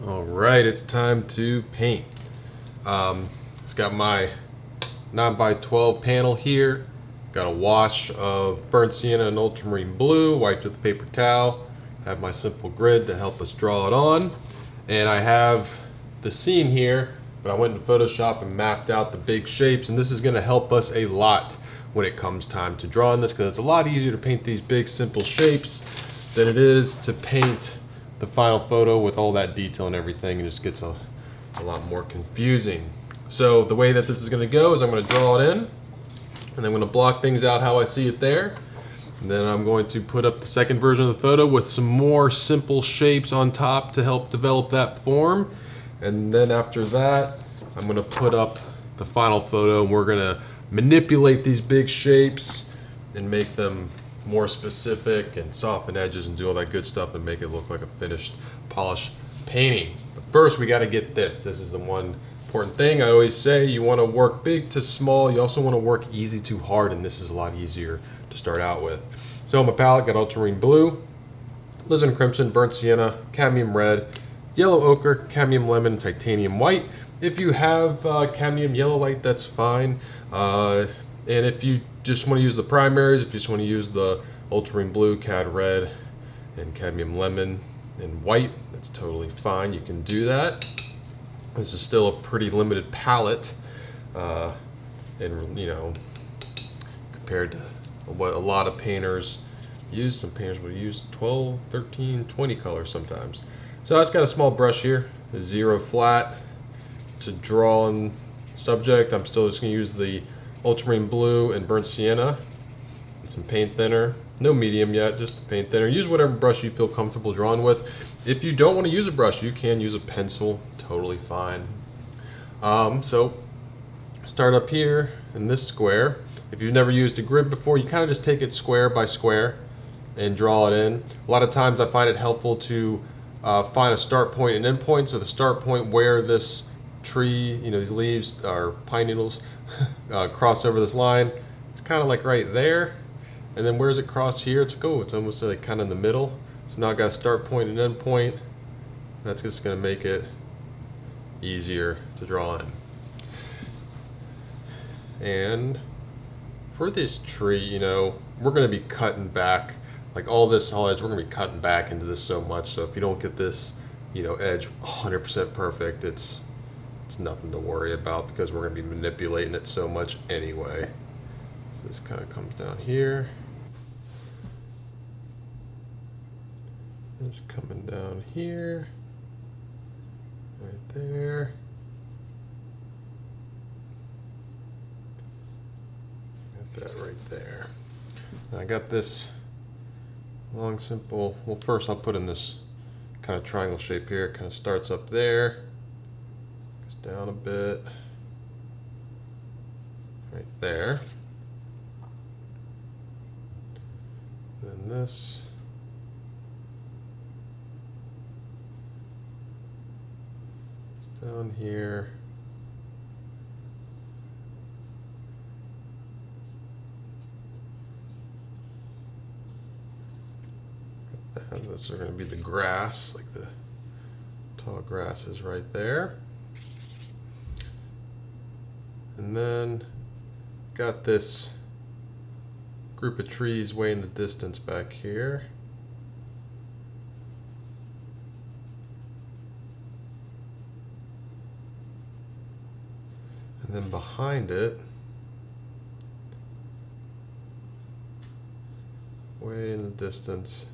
All right, it's time to paint. It's got my 9x12 panel here. Got a wash of burnt sienna and ultramarine blue, wiped with a paper towel. Have my simple grid to help us draw it on. And I have the scene here, but I went into Photoshop and mapped out the big shapes, and this is gonna help us a lot when it comes time to drawing this, because it's a lot easier to paint these big simple shapes than it is to paint the final photo with all that detail and everything. It just gets a lot more confusing. So the way that this is gonna go is I'm gonna draw it in, and I'm gonna block things out how I see it there. And then I'm going to put up the second version of the photo with some more simple shapes on top to help develop that form. And then after that, I'm gonna put up the final photo, and we're gonna manipulate these big shapes and make them more specific and soften edges and do all that good stuff and make it look like a finished, polished painting. But first we gotta get this. This is the one important thing. I always say you wanna work big to small. You also wanna work easy to hard, and this is a lot easier to start out with. So my palette got ultramarine blue, alizarin crimson, burnt sienna, cadmium red, yellow ochre, cadmium lemon, titanium white. If you have cadmium yellow light, that's fine. And if you just want to use the primaries, if you just want to use the ultramarine blue, cad red, and cadmium lemon and white, that's totally fine. You can do that. This is still a pretty limited palette, and you know, compared to what a lot of painters use. Some painters will use 12, 13, 20 colors sometimes. So I've got a small brush here, a 0 flat to draw on subject. I'm still just gonna use the ultramarine blue and burnt sienna and some paint thinner. No medium yet, just the paint thinner. Use whatever brush you feel comfortable drawing with. If you don't want to use a brush, you can use a pencil, totally fine. So start up here in this square. If you've never used a grid before, you kind of just take it square by square and draw it in. A lot of times I find it helpful to find a start point and end point. So the start point where this tree, you know, these leaves or pine needles cross over this line, it's kind of like right there. And then where's it cross here? It's almost like kind of in the middle. So now I've got a start point and end point. That's just going to make it easier to draw in. And for this tree, you know, we're going to be cutting back, like all this edge, we're going to be cutting back into this so much. So if you don't get this, you know, edge 100% perfect, it's nothing to worry about, because we're going to be manipulating it so much anyway. So this kind of comes down here. It's coming down here, right there. Got that right there. And I got this long, simple, well, first I'll put in this kind of triangle shape here. It kind of starts up there, goes down a bit, right there. Then this. Down here. And this is going to be the grass, like the tall grass is right there. And then got this group of trees way in the distance back here. And then behind it, way in the distance,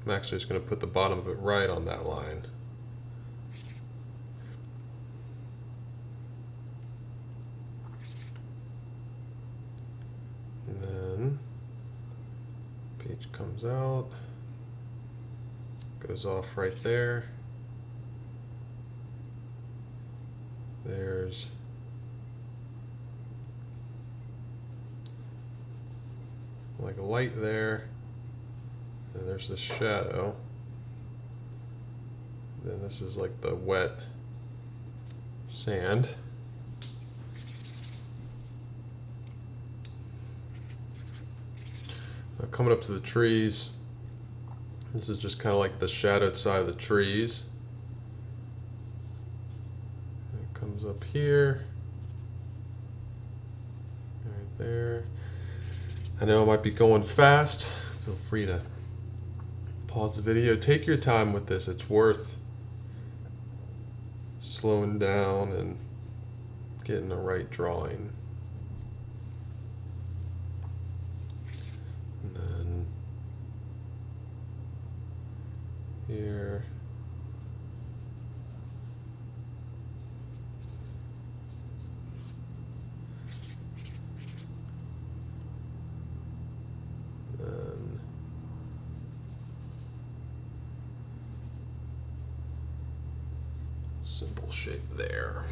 I'm actually just going to put the bottom of it right on that line. And then page comes out, goes off right there. There's like a light there, and there's this shadow. Then this is like the wet sand. Coming up to the trees, This is just kind of like the shadowed side of the trees. It comes up here, right there. I know I might be going fast. Feel free to pause the video. Take your time with this. It's worth slowing down and getting the right drawing. And then here. Then simple shape there.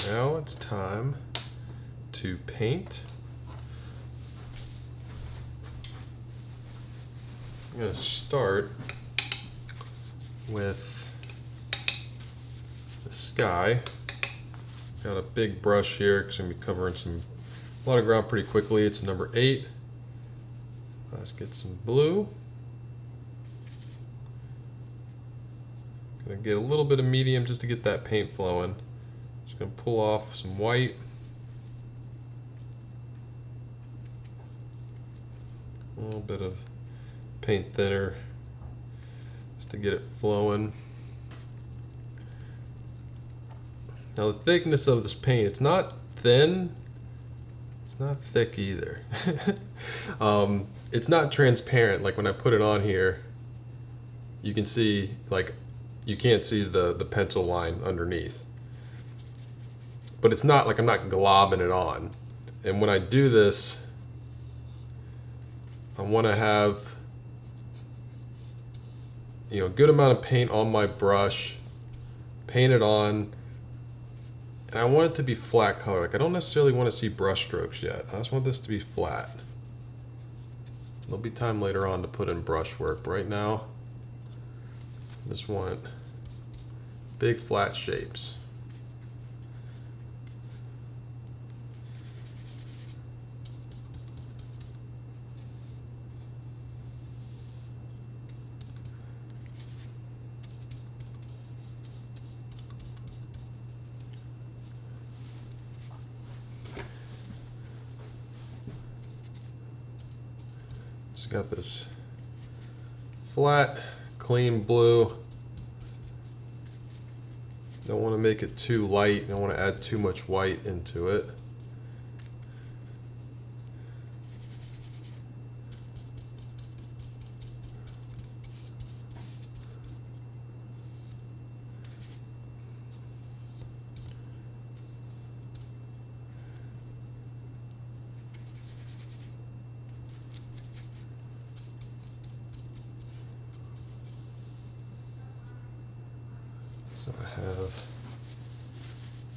Now it's time to paint. I'm going to start with the sky. Got a big brush here because I'm going to be covering a lot of ground pretty quickly. It's number 8. Let's get some blue. Gonna get a little bit of medium just to get that paint flowing. Just gonna pull off some white. A little bit of paint thinner just to get it flowing. Now the thickness of this paint, it's not thin, it's not thick either. It's not transparent. Like when I put it on here, you can see, like, you can't see the pencil line underneath. But it's not like I'm not globbing it on. And when I do this, I want to have, you know, a good amount of paint on my brush, paint it on, and I want it to be flat color. Like I don't necessarily want to see brush strokes yet. I just want this to be flat. There'll be time later on to put in brush work, but right now, I just want big flat shapes. Just got this flat, clean blue. Don't want to make it too light. Don't want to add too much white into it. So I have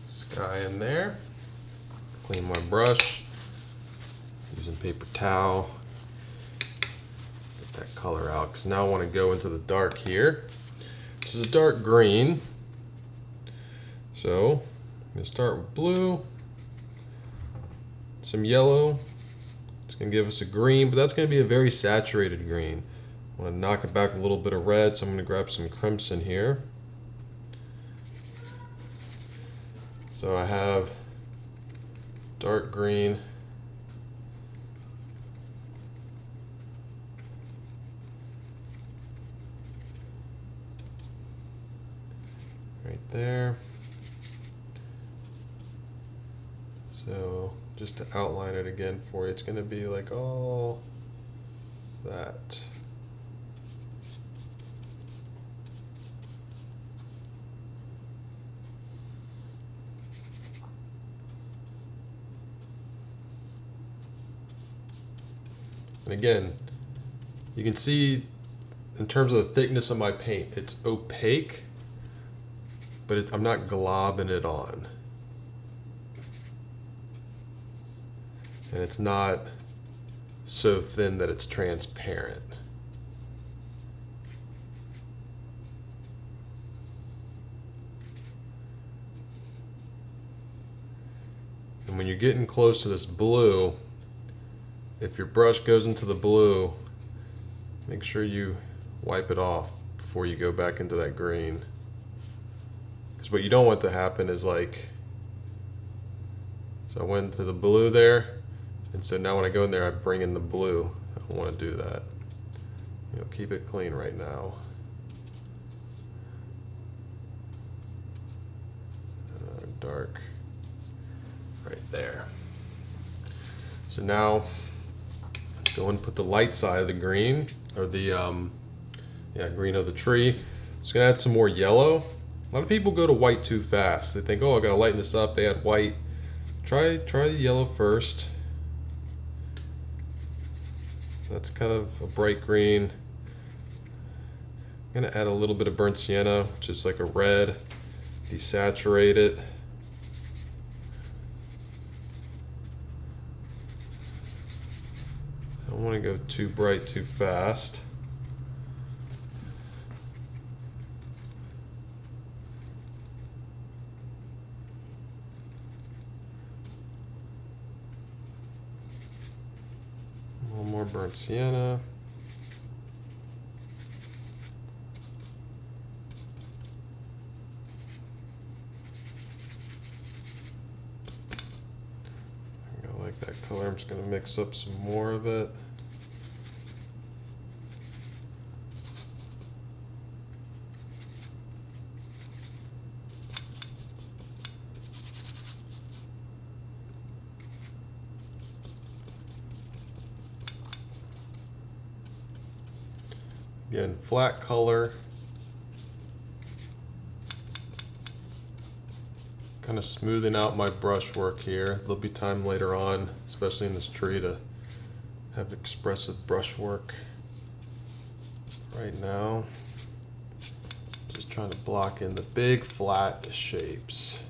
sky in there. Clean my brush using paper towel. Get that color out because now I want to go into the dark here. This is a dark green. So I'm going to start with blue, some yellow. It's going to give us a green, but that's going to be a very saturated green. I want to knock it back a little bit of red, so I'm going to grab some crimson here. So I have dark green, right there. So just to outline it again for you, it's going to be like all that. And again, you can see in terms of the thickness of my paint, it's opaque, but I'm not globbing it on. And it's not so thin that it's transparent. And when you're getting close to this blue, if your brush goes into the blue, make sure you wipe it off before you go back into that green. Because what you don't want to happen is like, so I went to the blue there, and so now when I go in there, I bring in the blue. I don't want to do that. You know, keep it clean right now. Another dark right there. So now let's go and put the light side of the green, or the green of the tree. Just gonna add some more yellow. A lot of people go to white too fast. They think, oh, I gotta lighten this up. They add white. Try the yellow first. That's kind of a bright green. I'm gonna add a little bit of burnt sienna, which is like a red. Desaturate it. I don't want to go too bright too fast. A little more burnt sienna. I like that color. I'm just going to mix up some more of it. Again, flat color. Kind of smoothing out my brush work here. There'll be time later on, especially in this tree, to have expressive brush work. Right now, just trying to block in the big flat shapes.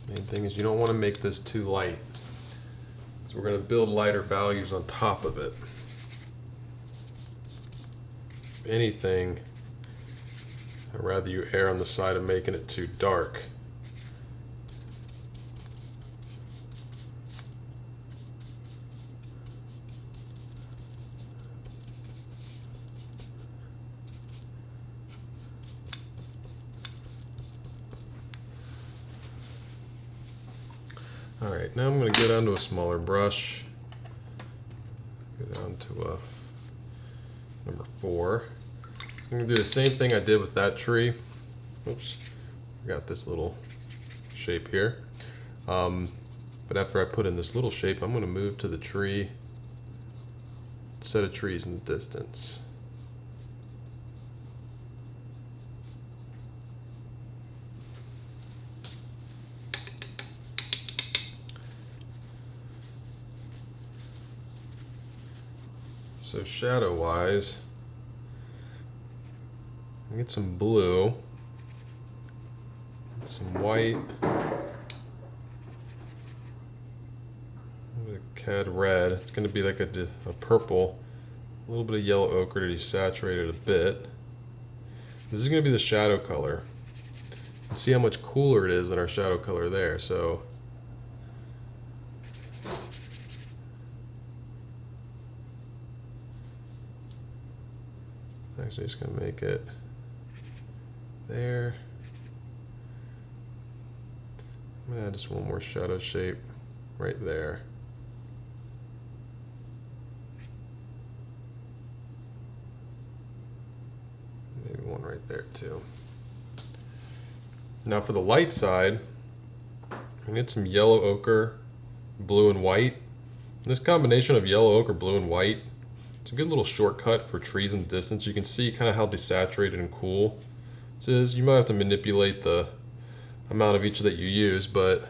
Main thing is you don't want to make this too light. So we're going to build lighter values on top of it. If anything, I'd rather you err on the side of making it too dark. All right, now I'm going to go down to a smaller brush. Go down to a number 4. I'm going to do the same thing I did with that tree. Oops, I got this little shape here. But after I put in this little shape, I'm going to move to the tree, set of trees in the distance. So shadow wise, get some blue, some white, a cad red. It's going to be like a purple, a little bit of yellow ochre to desaturate it a bit. This is going to be the shadow color. See how much cooler it is than our shadow color there. So actually just going to make it there. I'm going to add just one more shadow shape right there. Maybe one right there too. Now for the light side, I'm going to get some yellow ochre, blue and white. This combination of yellow ochre, blue and white, it's a good little shortcut for trees in the distance. You can see kind of how desaturated and cool this is. You might have to manipulate the amount of each that you use, but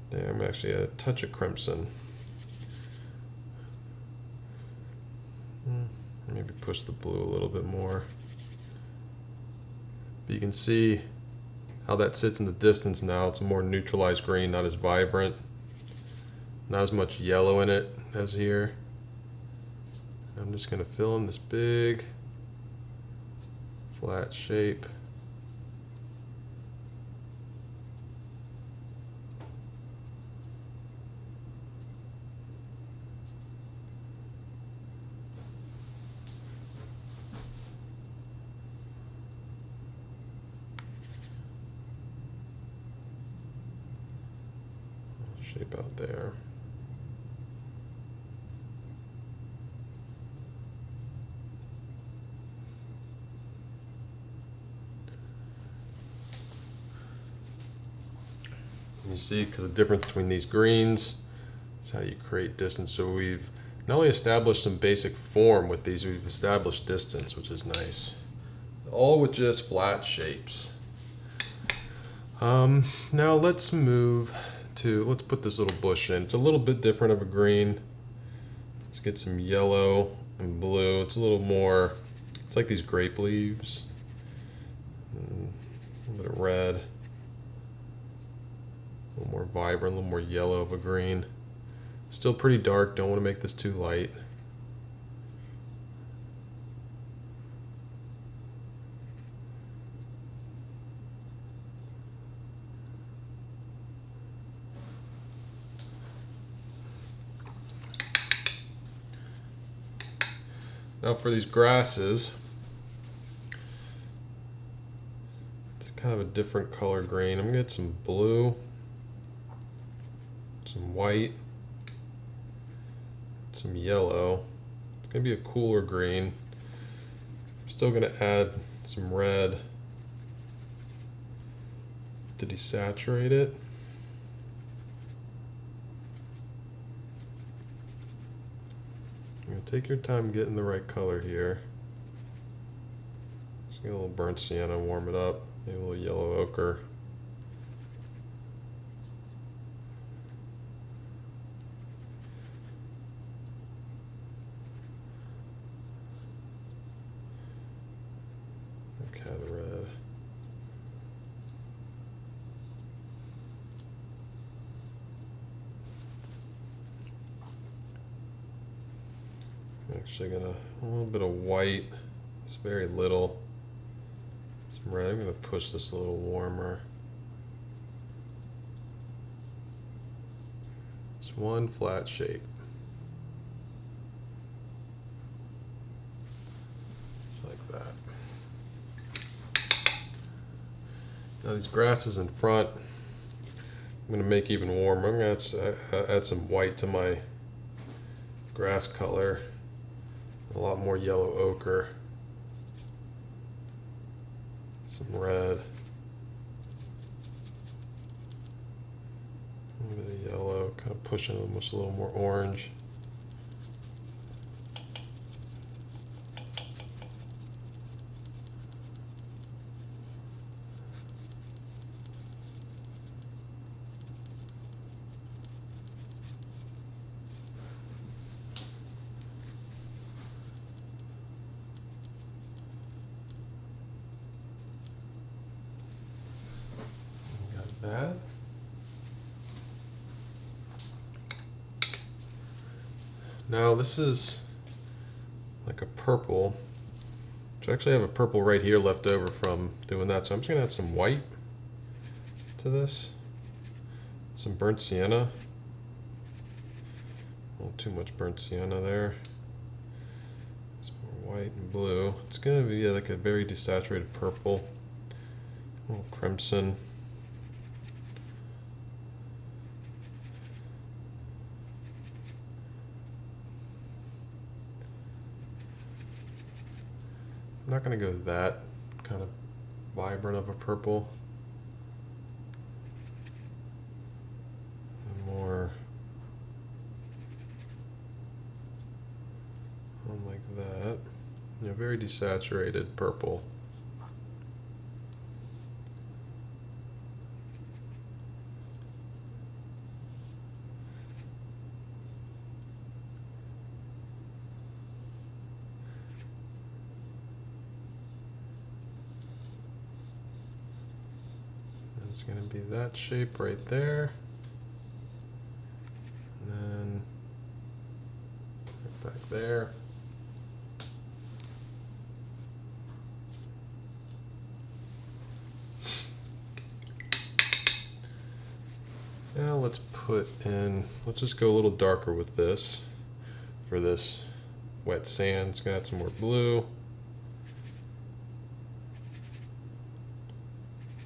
there, I'm actually a touch of crimson. Maybe push the blue a little bit more. But you can see how that sits in the distance now. It's a more neutralized green, not as vibrant. Not as much yellow in it as here. I'm just going to fill in this big flat shape. Shape out there. You see, because the difference between these greens is how you create distance. So we've not only established some basic form with these, we've established distance, which is nice. All with just flat shapes. Now let's put this little bush in. It's a little bit different of a green. Let's get some yellow and blue. It's a little more, it's like these grape leaves. A little bit of red. A little more vibrant, a little more yellow of a green. Still pretty dark, don't want to make this too light. Now for these grasses, it's kind of a different color green. I'm gonna get some blue, some white, some yellow. It's gonna be a cooler green. I'm still gonna add some red to desaturate it. Take your time getting the right color here. Just get a little burnt sienna, warm it up. Maybe a little yellow ochre. Okay, the red. Actually gonna a little bit of white. It's very little. Some red. I'm gonna push this a little warmer. Just one flat shape. Just like that. Now these grasses in front, I'm gonna make even warmer. I'm gonna add some white to my grass color. A lot more yellow ochre, some red, a bit of yellow, kind of pushing almost a little more orange. That. Now this is like a purple, which I actually have a purple right here left over from doing that. So I'm just gonna add some white to this, some burnt sienna. A little too much burnt sienna there. Some more white and blue. It's gonna be like a very desaturated purple, a little crimson. I'm not going to go that kind of vibrant of a purple. More like that. You know, very desaturated purple. It's going to be that shape right there. And then right back there. let's let's just go a little darker with this for this wet sand. It's gonna add some more blue.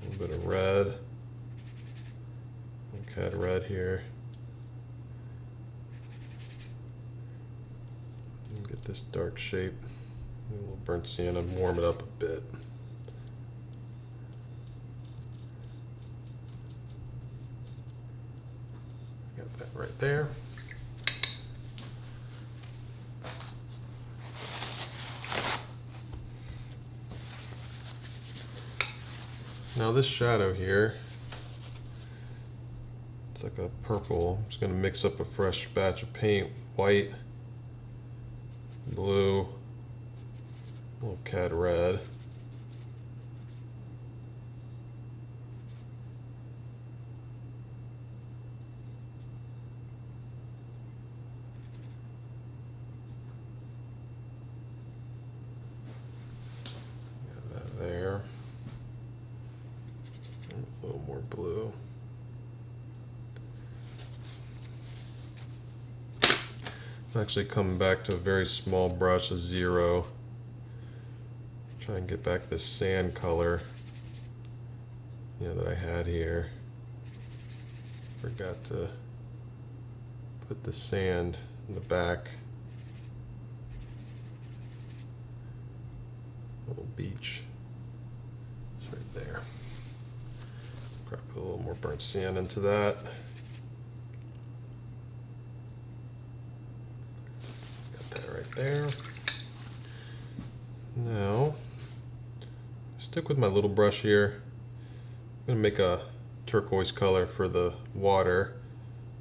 A little bit of red. Okay, add red here. And get this dark shape. A little burnt sienna, warm it up a bit. Got that right there. Now this shadow here, it's like a purple. I'm just going to mix up a fresh batch of paint, white, blue, a little cad red. Got that there. A little more blue. I'm actually coming back to a very small brush, a 0. Try and get back this sand color, that I had here. Forgot to put the sand in the back. Little beach. It's right there. Put a little more burnt sand into that. Got that right there. Now, stick with my little brush here. I'm gonna make a turquoise color for the water.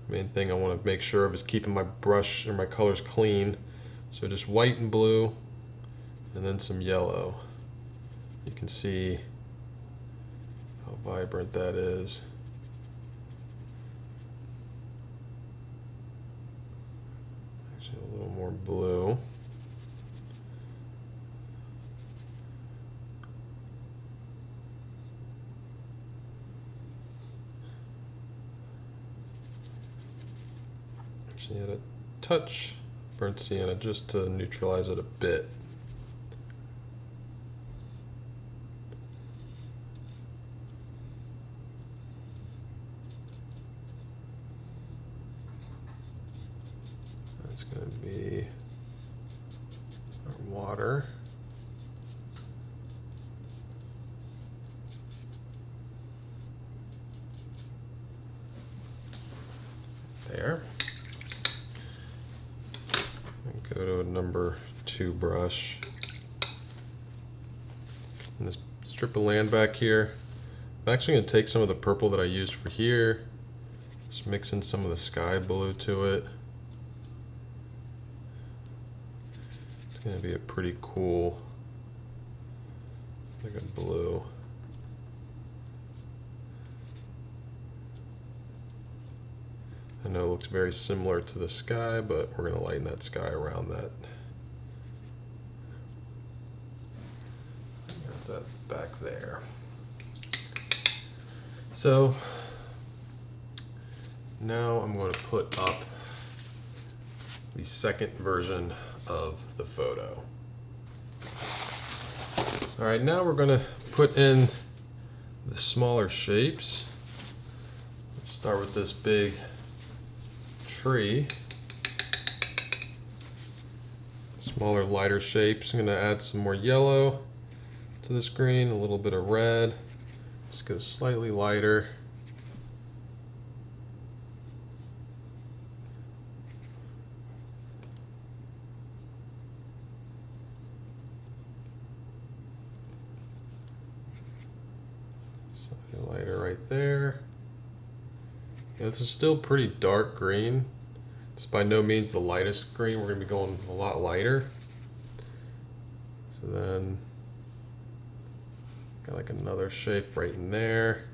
Main thing I want to make sure of is keeping my brush or my colors clean. So just white and blue, and then some yellow. You can see how vibrant that is. Actually, a little more blue. Actually, add a touch burnt sienna just to neutralize it a bit. That's going to be our water. There. And go to a number 2 brush. And this strip of land back here, I'm actually going to take some of the purple that I used for here, just mix in some of the sky blue to it. It's going to be a pretty cool, like a blue. I know it looks very similar to the sky, but we're going to lighten that sky around that. Got that back there. So now I'm going to put up the second version of the photo. All right, now we're going to put in the smaller shapes. Let's start with this big tree. Smaller, lighter shapes. I'm going to add some more yellow to this green, a little bit of red. Just go slightly lighter. Slightly lighter right there. This is still pretty dark green. It's by no means the lightest green. We're going to be going a lot lighter. So then, got like another shape right in there.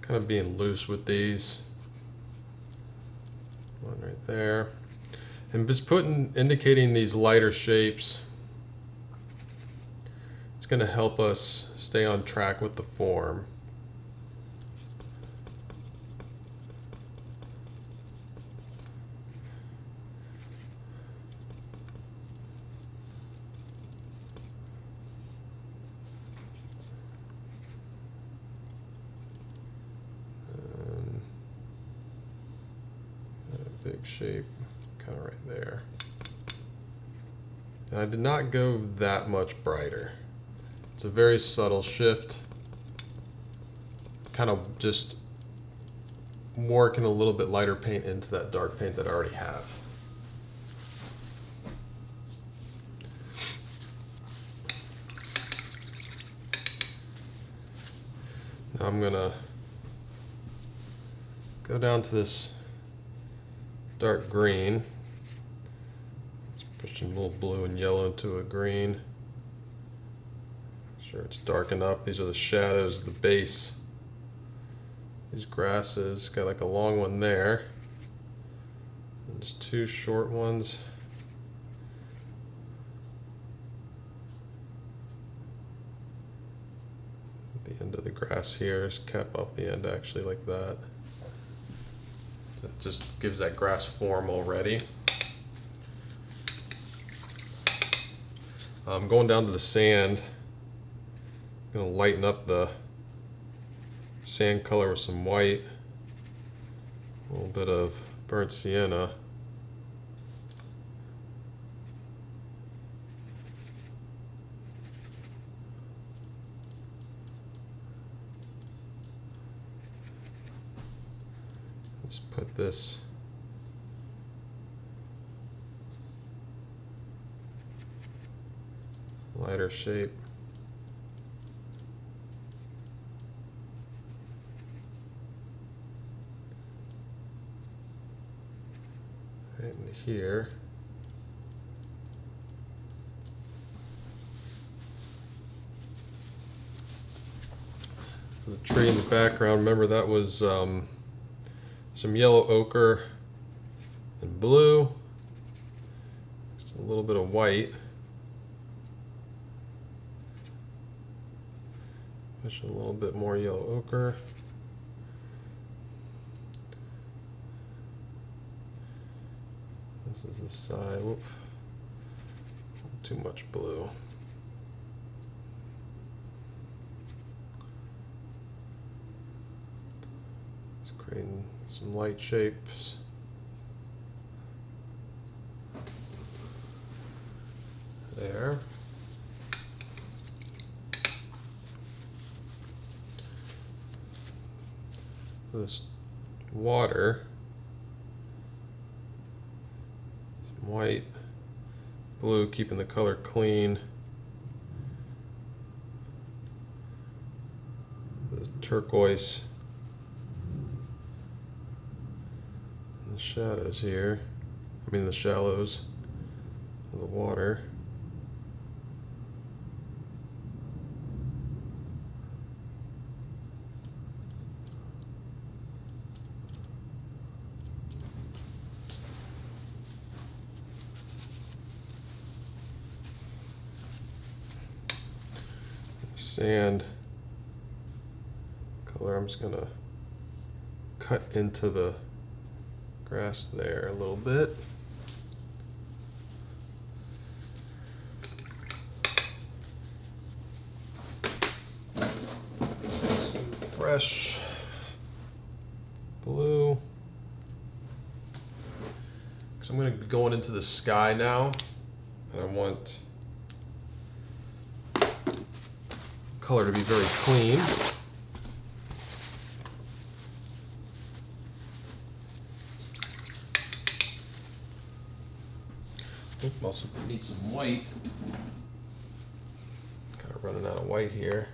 Kind of being loose with these. One right there. And just indicating these lighter shapes. It's going to help us stay on track with the form. shape, kind of right there. And I did not go that much brighter. It's a very subtle shift. Kind of just working a little bit lighter paint into that dark paint that I already have. Now I'm gonna go down to this dark green. Let's push a little blue and yellow into a green. Make sure it's dark enough. These are the shadows of the base. These grasses, got like a long one there. And just two short ones. The end of the grass here is cap off the end actually like that. So it just gives that grass form already. I'm going down to the sand. I'm gonna lighten up the sand color with some white, a little bit of burnt sienna. Just put this lighter shape right in here. For the tree in the background, remember that was some yellow ochre and blue, just a little bit of white. Push a little bit more yellow ochre. This is the side. Whoop. Too much blue. Just creating some light shapes. There. This water, some white, blue, keeping the color clean. The turquoise and the shadows here, I mean the shallows of the water. Sand color, I'm just gonna cut into the grass there a little bit. Some fresh blue. So I'm gonna be going into the sky now, and I want color to be very clean. Also need some white. Kind of running out of white here.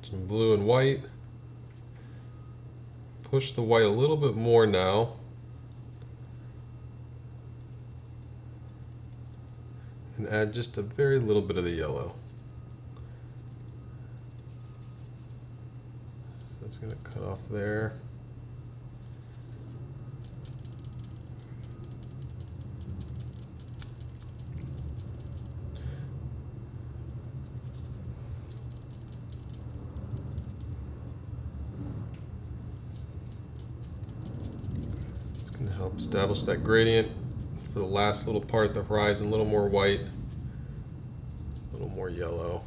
Some blue and white. Push the white a little bit more now. And add just a very little bit of the yellow. That's going to cut off there. It's going to help establish that gradient for the last little part of the horizon, a little more white, a little more yellow.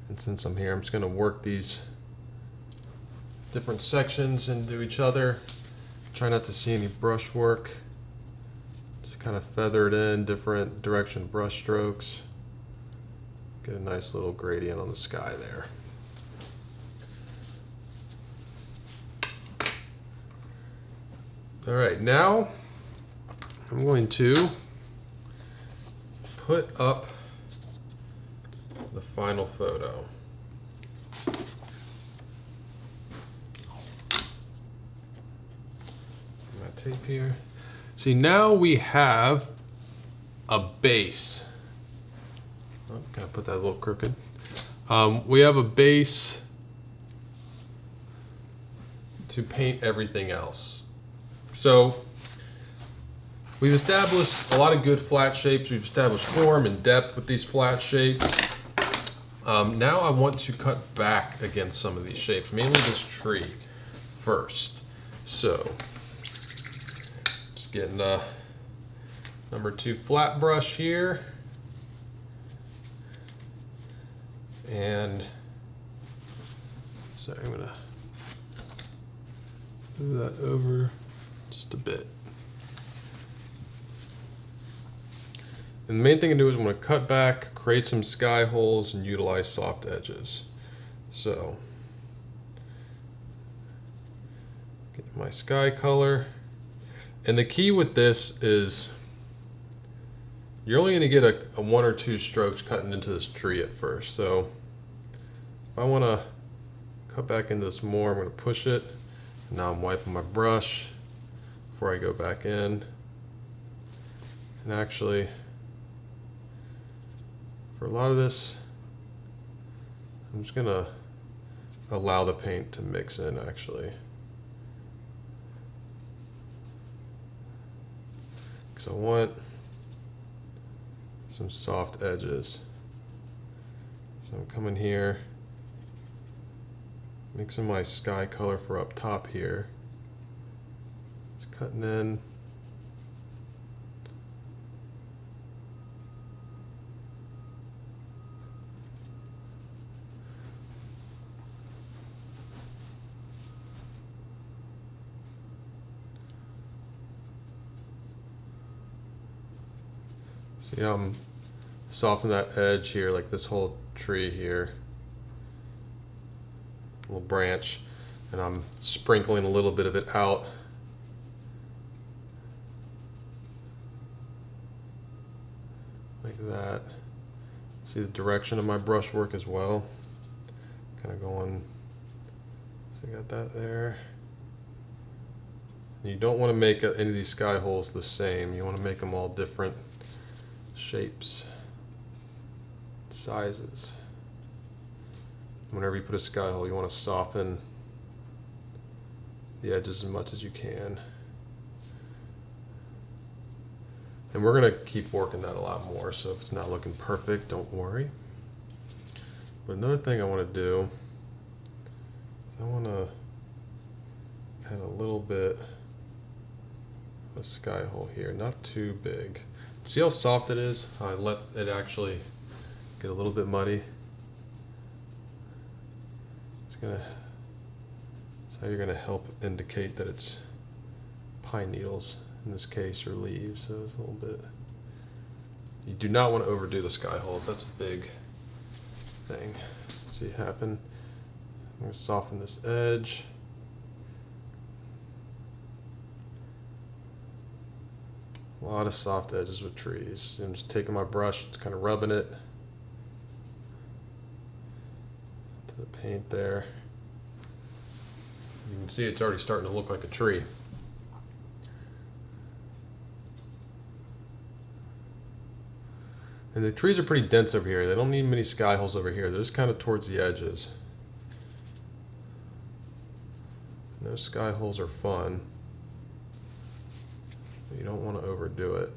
And since I'm here, I'm just going to work these different sections into each other. Try not to see any brushwork. Just kind of feather it in, different direction brush strokes. Get a nice little gradient on the sky there. All right, now I'm going to put up the final photo. My tape here. See, now we have a base. Oh, gotta put that a little crooked. We have a base to paint everything else. So we've established a lot of good flat shapes. We've established form and depth with these flat shapes. Now I want to cut back against some of these shapes, mainly this tree first. So just getting a number 2 flat brush here. And sorry, I'm gonna move that over just a bit. And the main thing to do is I'm going to cut back, create some sky holes, and utilize soft edges. So, get my sky color. And the key with this is you're only going to get a 1 or 2 strokes cutting into this tree at first. So, if I want to cut back into this more, I'm going to push it. And now I'm wiping my brush before I go back in. And actually, for a lot of this, I'm just gonna allow the paint to mix in actually. Because I want some soft edges. So I'm coming here, mixing my sky color for up top here. Just cutting in. See how I'm softening that edge here, like this whole tree here, little branch, and I'm sprinkling a little bit of it out. Like that. See the direction of my brushwork as well. Kind of going, so I got that there. And you don't want to make any of these sky holes the same. You want to make them all different shapes, sizes. Whenever you put a sky hole, you want to soften the edges as much as you can. And we're going to keep working that a lot more, so if it's not looking perfect, don't worry. But another thing I want to do is I want to add a little bit of a sky hole here, not too big. See how soft it is? I let it actually get a little bit muddy. That's how you're gonna help indicate that it's pine needles in this case, or leaves. So it's a little bit. You do not want to overdo the sky holes. That's a big thing. See it happen. I'm gonna soften this edge. A lot of soft edges with trees. I'm just taking my brush, kind of rubbing it to the paint there. You can see it's already starting to look like a tree. And the trees are pretty dense over here. They don't need many sky holes over here. They're just kind of towards the edges. And those sky holes are fun. You don't want to overdo it.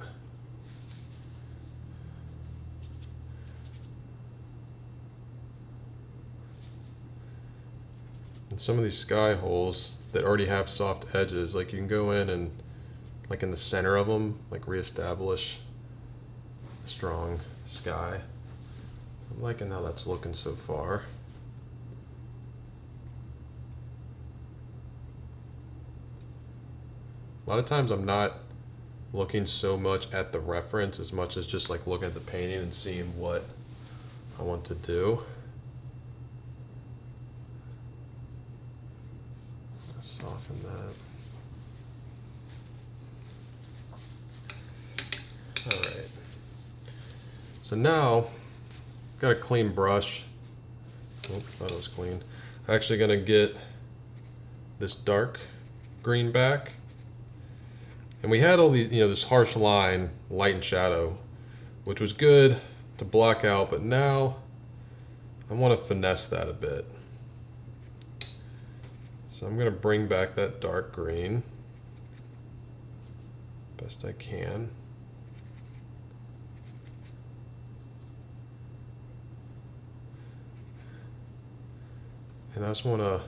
And some of these sky holes that already have soft edges, like you can go in and like in the center of them, like reestablish a strong sky. I'm liking how that's looking so far. A lot of times I'm not looking so much at the reference as much as just like looking at the painting and seeing what I want to do. Soften that. All right. So now, got a clean brush. Oh, thought it was clean. I'm actually gonna get this dark green back. And we had all these, this harsh line, light and shadow, which was good to block out, but now I want to finesse that a bit. So I'm going to bring back that dark green best I can. And I just want to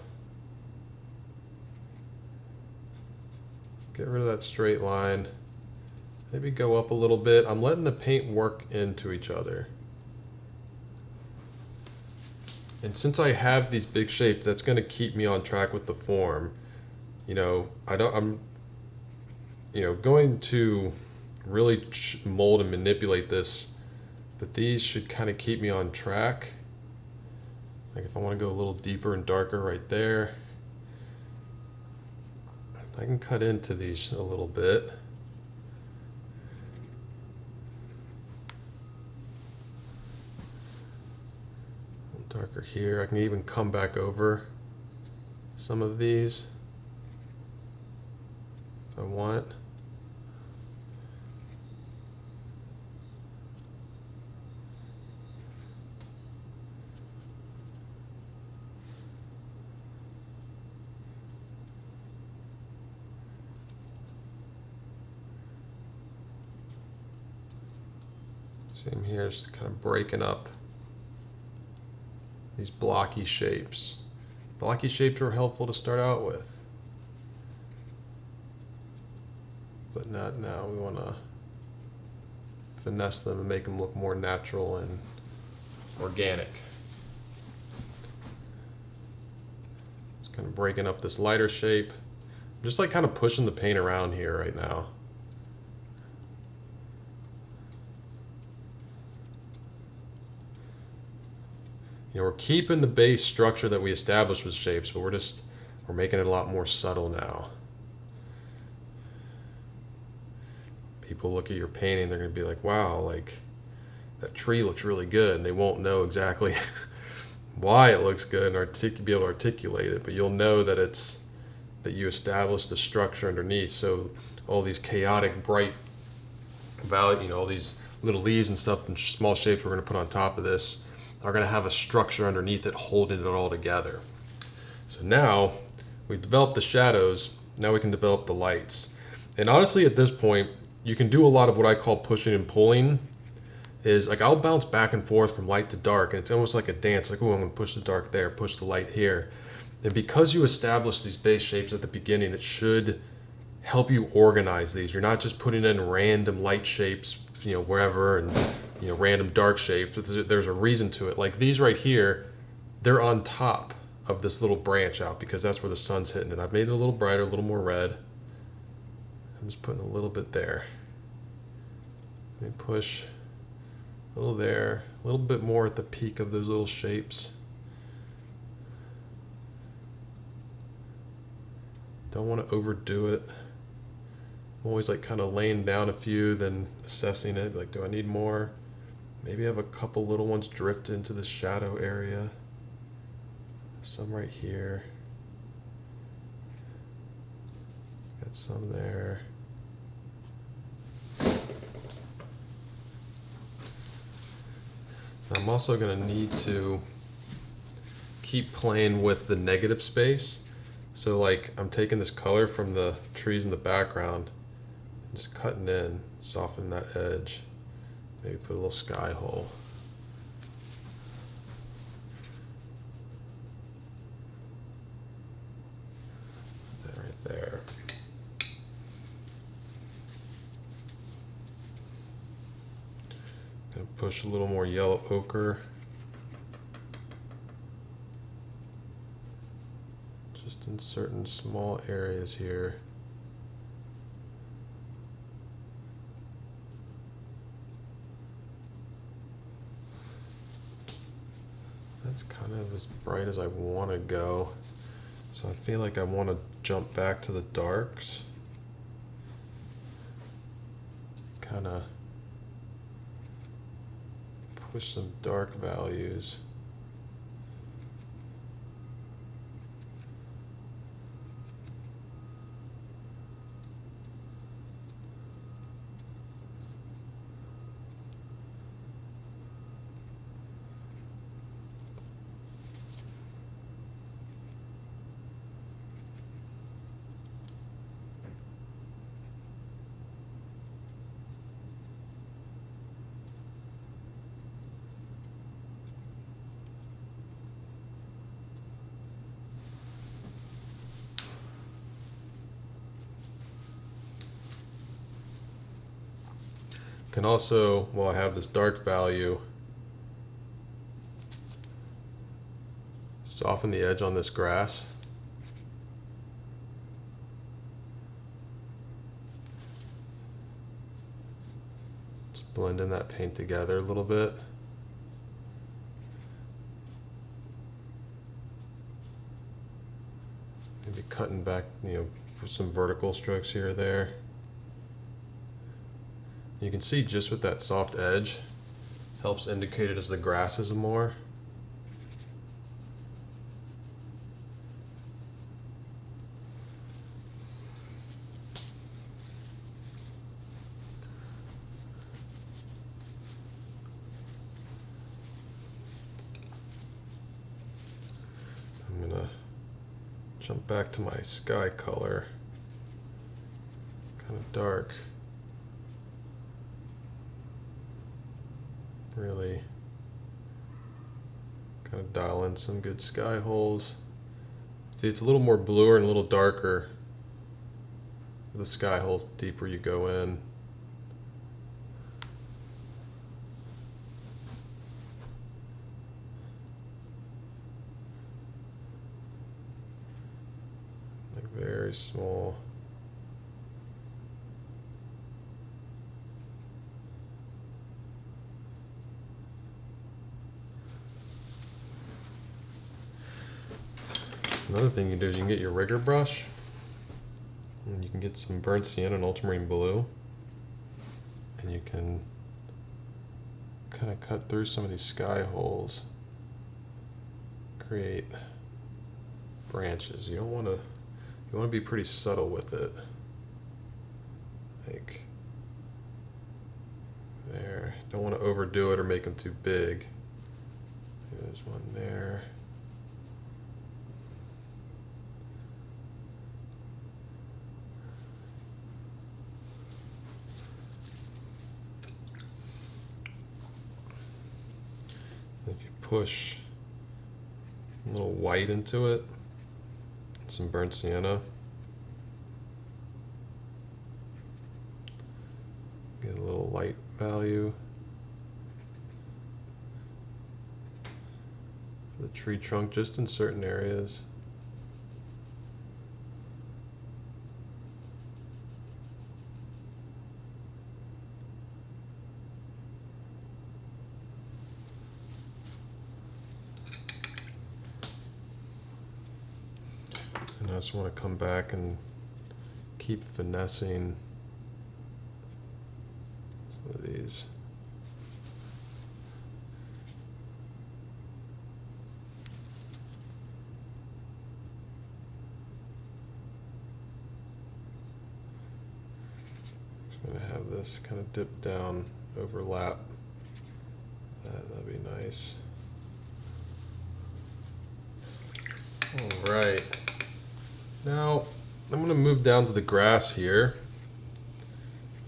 get rid of that straight line. Maybe go up a little bit. I'm letting the paint work into each other. And since I have these big shapes, that's going to keep me on track with the form. I'm going to really mold and manipulate this, but these should kind of keep me on track. Like if I want to go a little deeper and darker right there, I can cut into these a little bit. Darker here. I can even come back over some of these if I want. Same here, just kind of breaking up these blocky shapes. Blocky shapes are helpful to start out with, but not now. We want to finesse them and make them look more natural and organic. Just kind of breaking up this lighter shape. I'm just like kind of pushing the paint around here right now. We're keeping the base structure that we established with shapes, but we're making it a lot more subtle now. People look at your painting, they're going to be like, wow, like that tree looks really good, and they won't know exactly why it looks good and be able to articulate it, but you'll know that that you established the structure underneath. So all these chaotic, bright all these little leaves and stuff and small shapes we're going to put on top of this are going to have a structure underneath it holding it all together. So now we've developed the shadows, now we can develop the lights. And honestly, at this point, you can do a lot of what I call pushing and pulling. Is like I'll bounce back and forth from light to dark, and it's almost like a dance, like, oh, I'm going to push the dark there, push the light here. And because you establish these base shapes at the beginning, it should help you organize these. You're not just putting in random light shapes, wherever, and random dark shapes. But there's a reason to it. Like these right here, they're on top of this little branch out because that's where the sun's hitting it. I've made it a little brighter, a little more red. I'm just putting a little bit there. Let me push a little there, a little bit more at the peak of those little shapes. Don't want to overdo it. I'm always like kind of laying down a few, then assessing it. Like, do I need more? Maybe have a couple little ones drift into the shadow area. Some right here. Got some there. I'm also going to need to keep playing with the negative space. So like I'm taking this color from the trees in the background, just cutting in, softening that edge. Maybe put a little sky hole. There. Gonna push a little more yellow ochre. Just in certain small areas here. That's kind of as bright as I want to go. So I feel like I want to jump back to the darks. Kind of push some dark values. Can also, while I have this dark value, soften the edge on this grass. Just blend in that paint together a little bit. Maybe cutting back, for some vertical strokes here or there. You can see just with that soft edge, helps indicate it as the grass is more. I'm gonna jump back to my sky color, kind of dark. Really kind of dial in some good sky holes. See, it's a little more bluer and a little darker. The sky holes, the deeper you go in. Like very small. Another thing you can do is you can get your rigger brush and you can get some burnt sienna and ultramarine blue, and you can kind of cut through some of these sky holes, create branches. You want to be pretty subtle with it, like there. Don't want to overdo it or make them too big. There's one there. If you push a little white into it, some burnt sienna, get a little light value. For the tree trunk, just in certain areas. And I just want to come back and keep finessing some of these. I'm going to have this kind of dip down, overlap. That'd be nice. All right. Now, I'm going to move down to the grass here.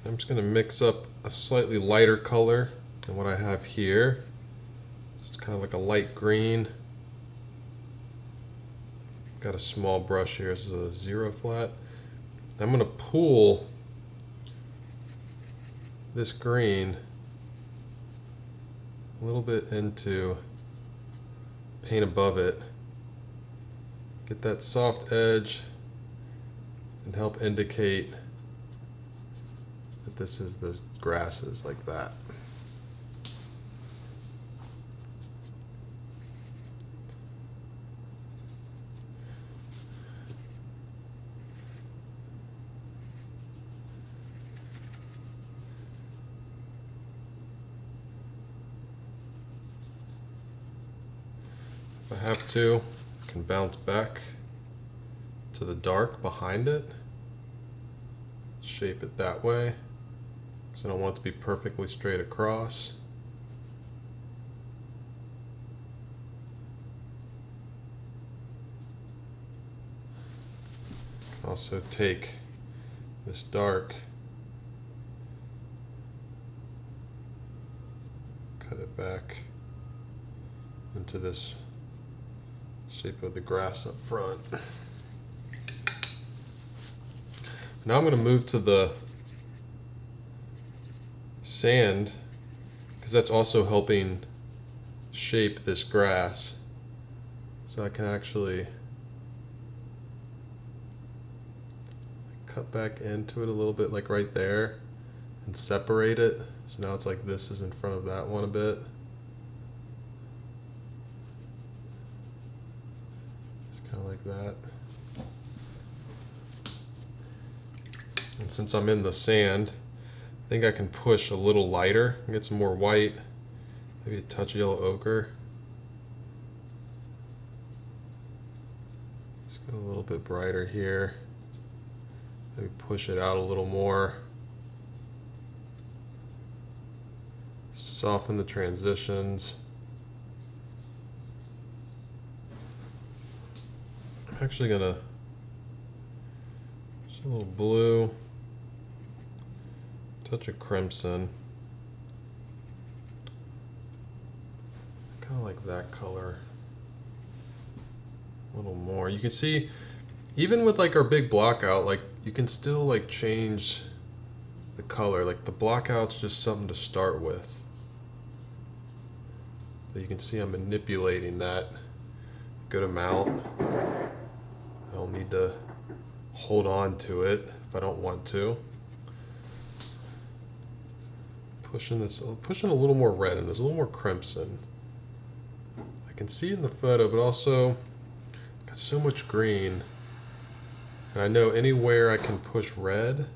I'm just going to mix up a slightly lighter color than what I have here. So it's kind of like a light green. Got a small brush here. This is a 0 flat. I'm going to pull this green a little bit into paint above it. Get that soft edge and help indicate that this is the grasses like that. If I have to, I can bounce back to the dark behind it, shape it that way, because I don't want it to be perfectly straight across. Also take this dark, cut it back into this shape of the grass up front. Now I'm going to move to the sand, because that's also helping shape this grass. So I can actually cut back into it a little bit, like right there, and separate it. So now it's like this is in front of that one a bit. Just kind of like that. And since I'm in the sand, I think I can push a little lighter and get some more white, maybe a touch of yellow ochre. Just go a little bit brighter here. Maybe push it out a little more. Soften the transitions. I'm actually gonna just a little blue, touch of crimson. Kind of like that color. A little more. You can see, even with like our big block out, like you can still like change the color. Like the block out's just something to start with. But you can see I'm manipulating that a good amount. I don't need to hold on to it if I don't want to. Pushing a little more red, and there's a little more crimson. I can see in the photo, but also got so much green. And I know anywhere I can push red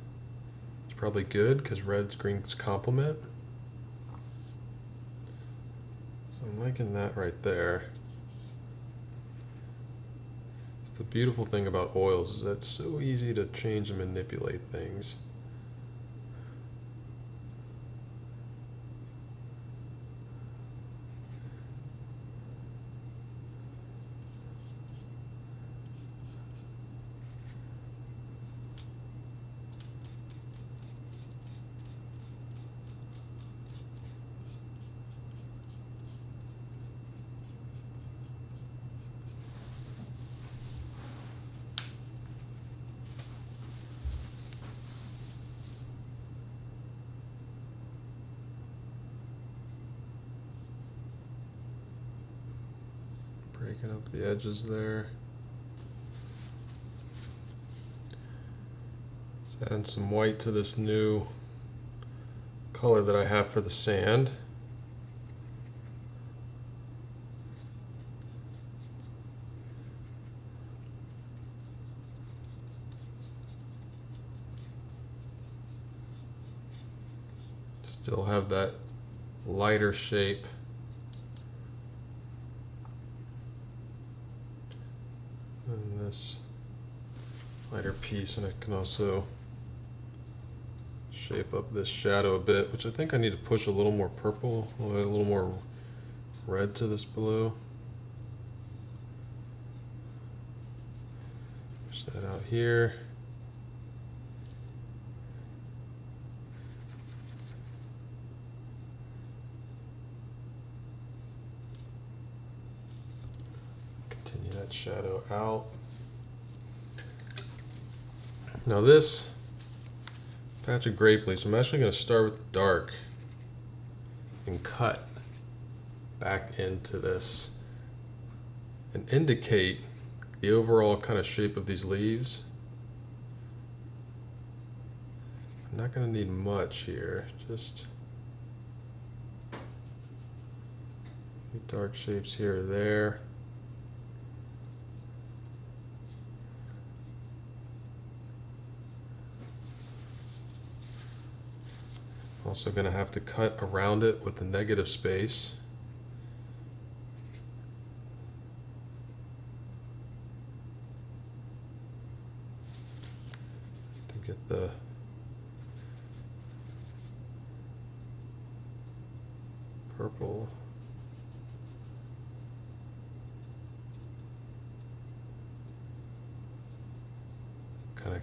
is probably good, because red's green's complement. So I'm liking that right there. It's the beautiful thing about oils, is that it's so easy to change and manipulate things. Breaking up the edges there. Just adding some white to this new color that I have for the sand. Still have that lighter shape. And this lighter piece, and I can also shape up this shadow a bit, which I think I need to push a little more purple, a little more red to this blue. Push that out here. Continue that shadow out. Now this patch of grape leaves, I'm actually going to start with the dark and cut back into this and indicate the overall kind of shape of these leaves. I'm not going to need much here, just dark shapes here or there. Also going to have to cut around it with the negative space. To get the purple. Kind of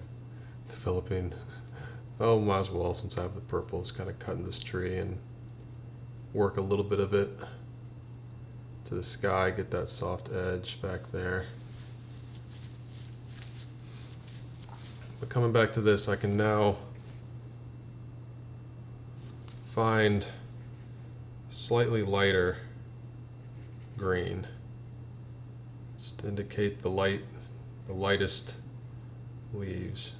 developing. Oh, might as well, since I have the purple, just kind of cutting this tree and work a little bit of it to the sky, get that soft edge back there. But coming back to this, I can now find slightly lighter green, just to indicate the lightest leaves.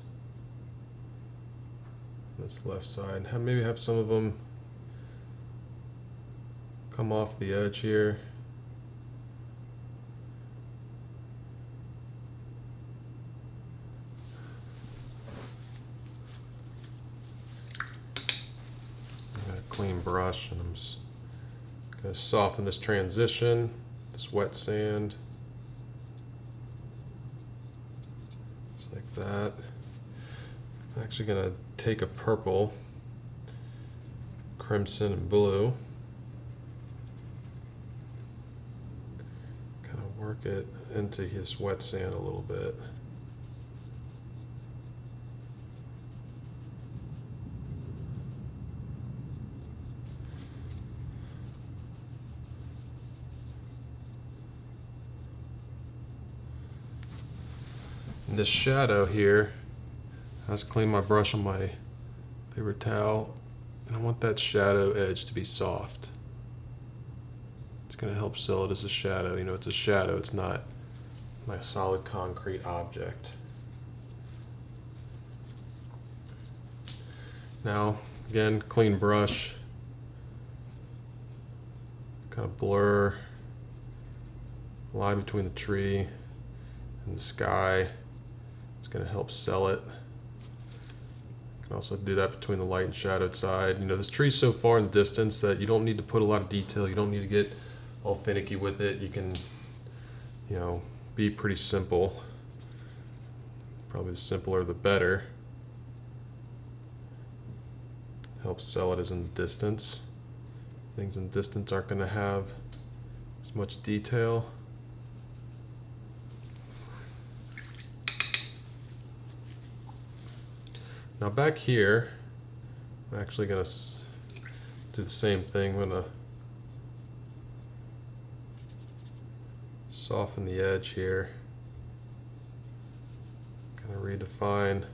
This left side. Maybe have some of them come off the edge here. I got a clean brush and I'm just going to soften this transition, this wet sand. Just like that. I'm actually going to take a purple, crimson, and blue, kind of work it into his wet sand a little bit. And this shadow here, I just clean my brush on my paper towel, and I want that shadow edge to be soft. It's going to help sell it as a shadow. You know, it's a shadow, it's not like a solid concrete object. Now, again, clean brush, kind of blur the line between the tree and the sky. It's going to help sell it. Can also do that between the light and shadowed side. You know, this tree's so far in the distance that you don't need to put a lot of detail. You don't need to get all finicky with it. You can, you know, be pretty simple. Probably the simpler the better. Helps sell it as in the distance. Things in distance aren't going to have as much detail. Now back here, I'm actually going to do the same thing. I'm going to soften the edge here, kind of redefine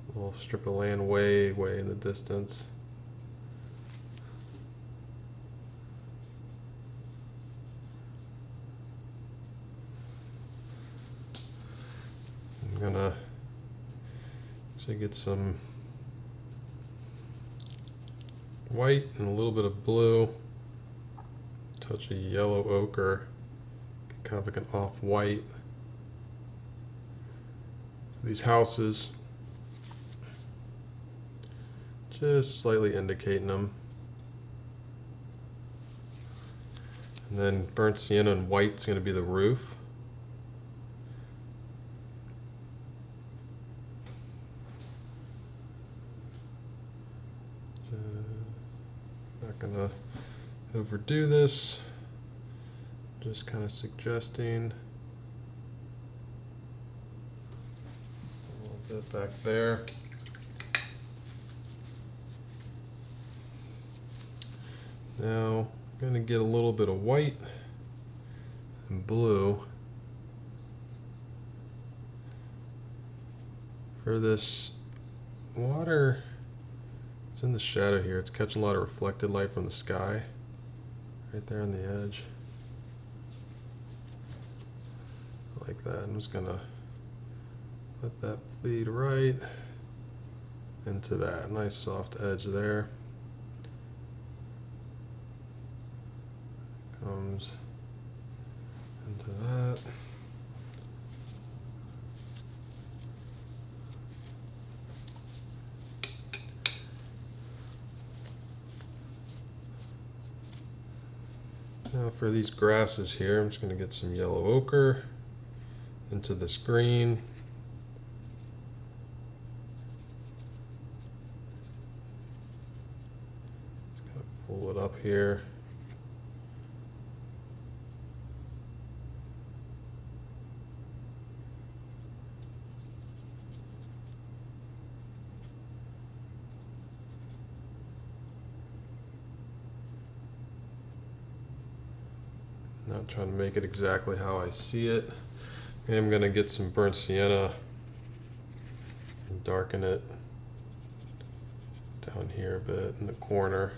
a little strip of land way in the distance. I'm going to get some white and a little bit of blue, touch of yellow ochre, kind of like an off-white. These houses, just slightly indicating them. And then burnt sienna and white is going to be the roof. Not gonna overdo this, just kind of suggesting a little bit back there. Now I'm going to get a little bit of white and blue For this water, it's in the shadow here. It's catching a lot of reflected light from the sky. Right there on the edge. Like that. I'm just gonna let that bleed right into that. Nice soft edge there. Comes into that. Now for these grasses here, I'm just going to get some yellow ochre into this green. Just kind of pull it up here. Not trying to make it exactly how I see it. I'm going to get some burnt sienna and darken it down here a bit in the corner.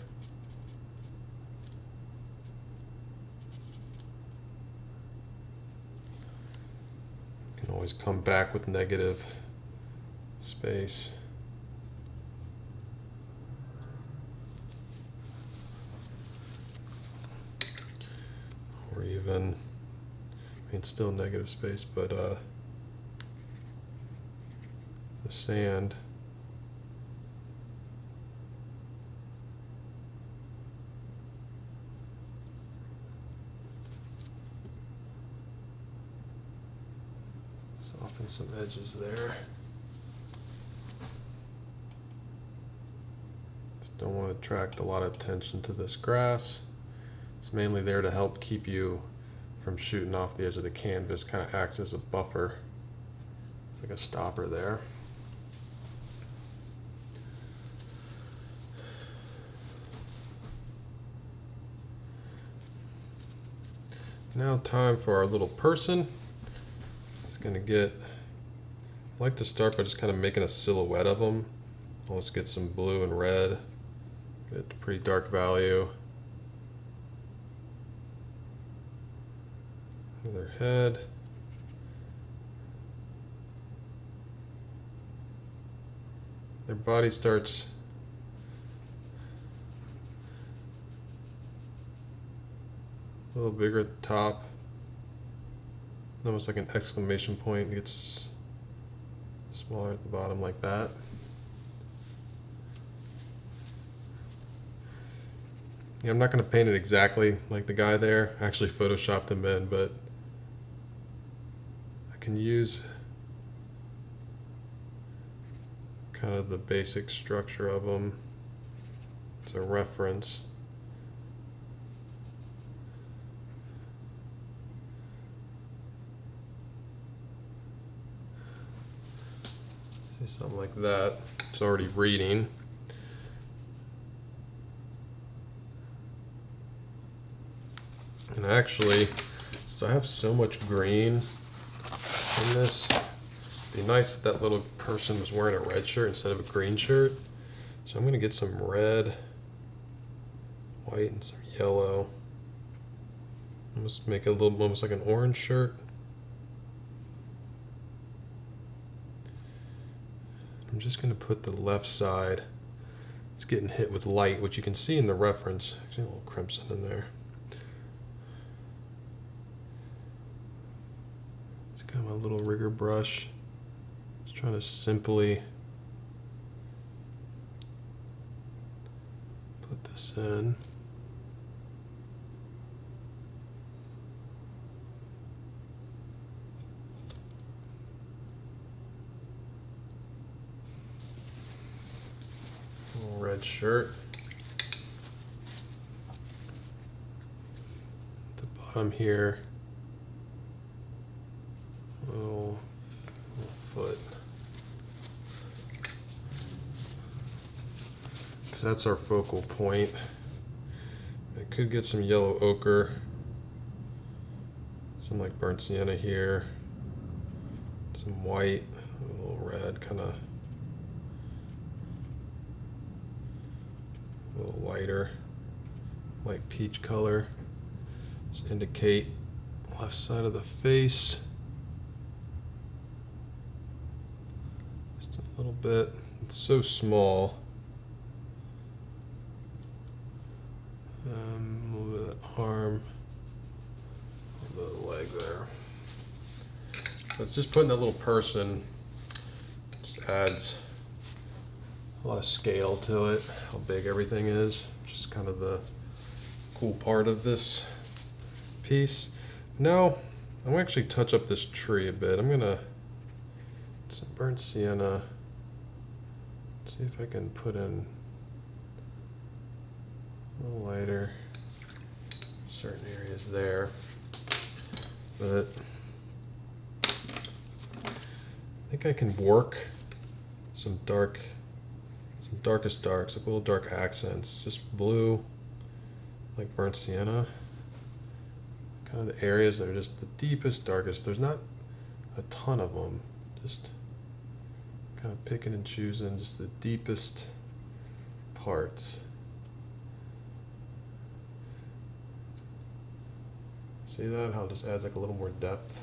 You can always come back with negative space. Or even, I mean, still negative space, but the sand. Soften some edges there. Just don't want to attract a lot of attention to this grass. It's mainly there to help keep you from shooting off the edge of the canvas, kind of acts as a buffer. It's like a stopper there. Now time for our little person. It's gonna get, I like to start by just kind of making a silhouette of them. Let's get some blue and red, get a pretty dark value. Their head. Their body starts a little bigger at the top, almost like an exclamation point. It gets smaller at the bottom like that. Yeah, I'm not going to paint it exactly like the guy there. I actually photoshopped him in, but I can use kind of the basic structure of them as a reference. See something like that. It's already reading. And actually, so I have so much green in this, it'd be nice if that little person was wearing a red shirt instead of a green shirt. So I'm going to get some red, white, and some yellow. Almost make it a little, almost like an orange shirt. I'm just going to put the left side. It's getting hit with light, which you can see in the reference. Actually, a little crimson in there. Got my little rigger brush. Just trying to simply put this in. Little red shirt. At the bottom here. Little foot, because that's our focal point. I could get some yellow ochre, some like burnt sienna here, some white A little red, kind of a little lighter, light peach color. Just indicate left side of the face. Just a little bit. It's so small. A little bit of the arm, a little bit of the leg there. So it's just putting that little person, just adds a lot of scale to it, how big everything is. Just kind of the cool part of this piece. Now, I'm gonna actually touch up this tree a bit. I'm gonna, some burnt sienna. Let's see if I can put in a little lighter, certain areas there. But I think I can work some darkest darks, like little dark accents, just blue, like burnt sienna. Kind of the areas that are just the deepest, darkest. There's not a ton of them. Just kind of picking and choosing just the deepest parts. See that? How it just adds like a little more depth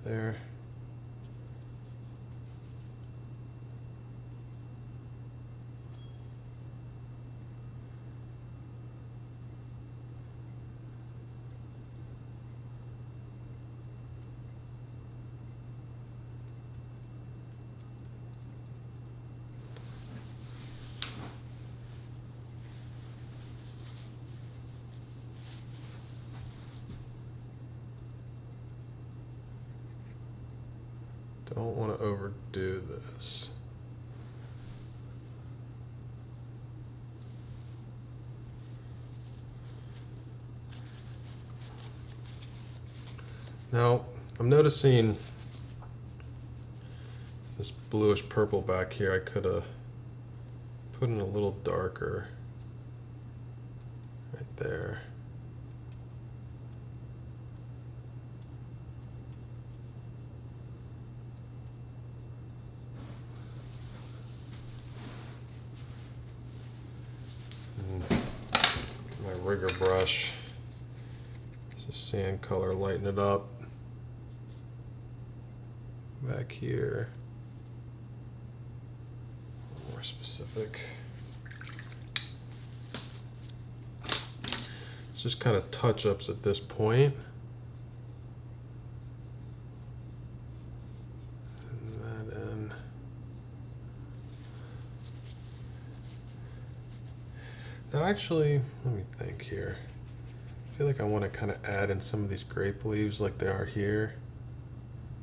there. Don't want to overdo this. Now, I'm noticing this bluish purple back here. I could have put in a little darker right there. My rigger brush, this is sand color, lighten it up back here, a little more specific. It's just kind of touch-ups at this point. And that in. Now actually, let me think here. I feel like I want to kind of add in some of these grape leaves like they are here.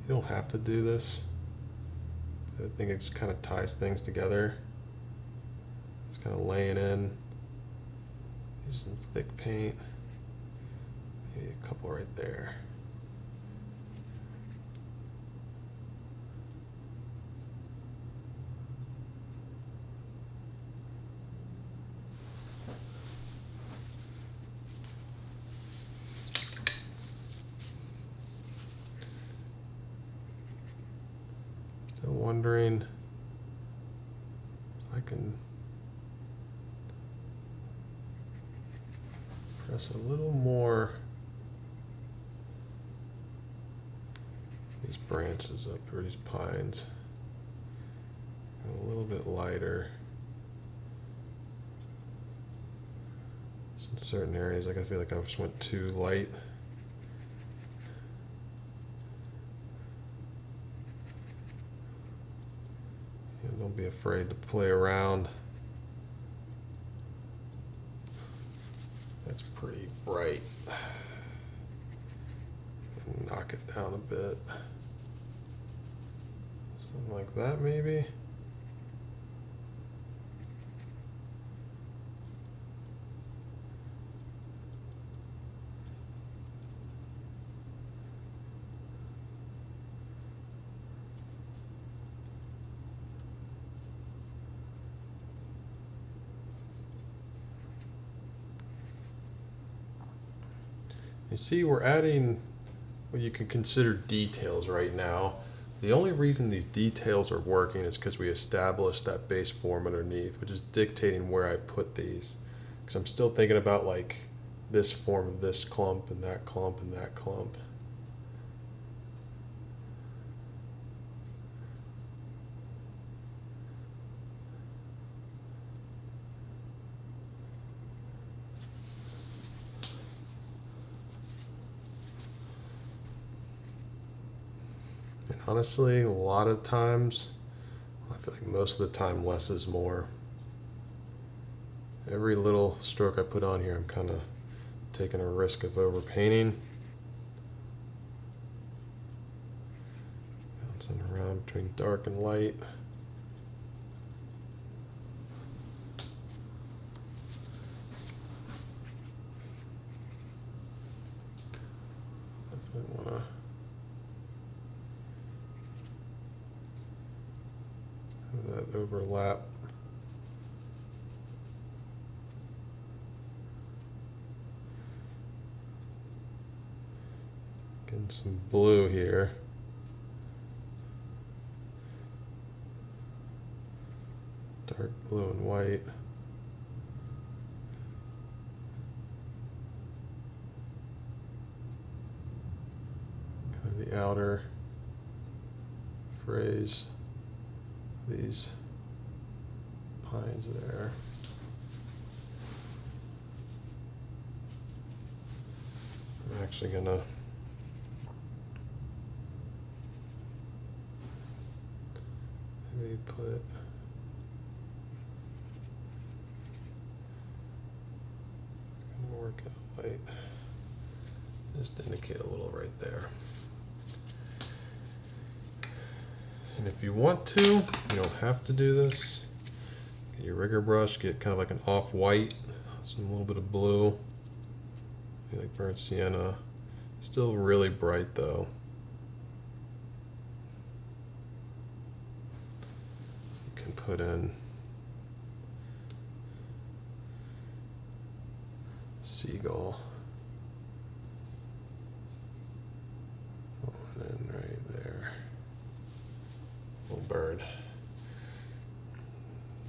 You don't have to do this. I think it just kind of ties things together. Just kind of laying in. Use some thick paint. Maybe a couple right there. Still wondering if I can press a little more these branches up, or these pines, and a little bit lighter. In certain areas, like I feel like I just went too light. Don't be afraid to play around. That's pretty bright. Knock it down a bit. Something like that, maybe. You see, we're adding what you can consider details right now. The only reason these details are working is because we established that base form underneath, which is dictating where I put these. Because I'm still thinking about like this form of this clump and that clump and that clump. And honestly, a lot of times, I feel like most of the time less is more. Every little stroke I put on here, I'm kind of taking a risk of overpainting. Bouncing around between dark and light. Definitely want to have that overlap. Getting some blue here. Dark blue and white. Kind of the outer phrase. These pines there. I'm actually gonna maybe put work out light. Just indicate a little right there. And if you want to, you don't have to do this. Get your rigger brush, get kind of like an off-white, some little bit of blue, maybe like burnt sienna. Still really bright though. You can put in seagull. Going in right there. Little bird.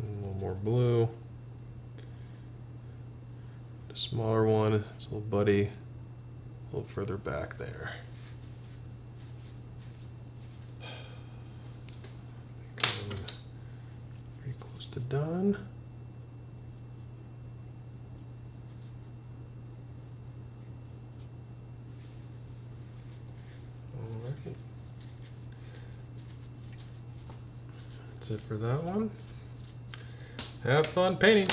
A little more blue. A smaller one, it's a little buddy, a little further back there. I think I'm pretty close to done. Alright. That's it for that one. Have fun painting.